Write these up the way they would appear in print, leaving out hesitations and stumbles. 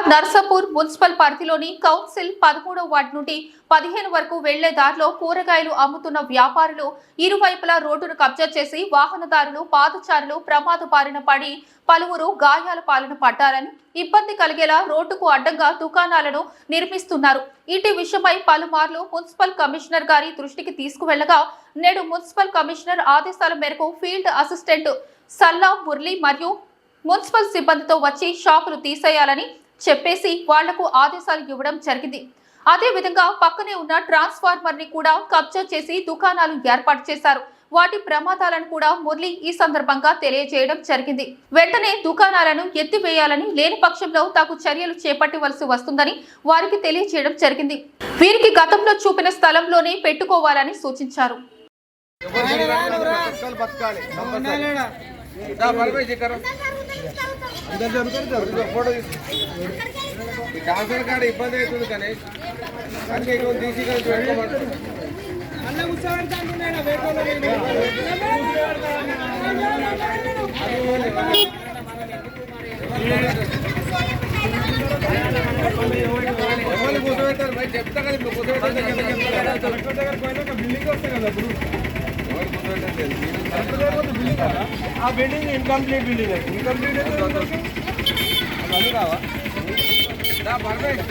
Narsapur municipal పరిధిలోని council 13వ ward నుండి 15 వరకు వెళ్లే దారిలో కూరగాయలు అమ్ముతున్న వ్యాపారులు ఇరువైపులా రోడ్డును కబ్జా చేసి వాహనదారులు పాదచారులు ప్రమాద బారిన పడి పలువురు గాయాల పాలన పడ్డారని, ఇబ్బంది కలిగేలా రోడ్డుకు అడ్డంగా దుకాణాలను నిర్మిస్తున్నారు. ఇటీ విషయమై పలుమార్లు మున్సిపల్ కమిషనర్ గారి దృష్టికి తీసుకువెళ్లగా నేడు మున్సిపల్ కమిషనర్ ఆదేశాల మేరకు ఫీల్డ్ అసిస్టెంట్ సల్లా మురళి మరియు మున్సిపల్ సిబ్బందితో వచ్చి షాపులు తీసేయాలని చెప్పేసి వాళ్లకు ఆదేశాలు ఇవ్వడం జరిగింది. అదే విధంగా పక్కనే ఉన్న ట్రాన్స్ఫార్మర్ ని కూడా కబ్జా చేసి దుకాణాలు ఏర్పాటు చేశారు. వాటి ప్రమాదాలను కూడా మురళి ఈ సందర్భంగా తెలియజేయడం జరిగింది. వెంటనే దుకాణాలను ఎత్తివేయాలని, లేని పక్షంలో తగు చర్యలు చేపట్టవలసి వస్తుందని వారికి తెలియజేయడం జరిగింది. వీరికి గతంలో చూపిన స్థలంలోనే పెట్టుకోవాలని సూచించారు. ట్రాన్స్ఫర్ కార్డు ఇబ్బంది అవుతుంది కానీ అన్ని తీసి కూర్చోబెడతారు బయట చెప్తా కదా. ఇప్పుడు కూర్చోబెట్టారు బిల్డింగ్ వస్తాయి కదా. ఇప్పుడు ఆ బిల్డింగ్ ఇన్కంప్లీట్ బిల్డింగ్ అయితే ఇన్కంప్లీట్ అయితే రావా పర్ఫెక్ట్.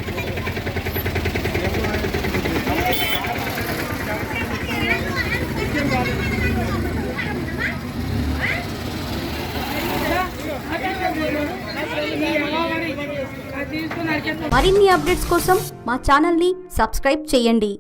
మరిన్ని అప్డేట్స్ కోసం మా ఛానల్ని సబ్స్క్రైబ్ చేయండి.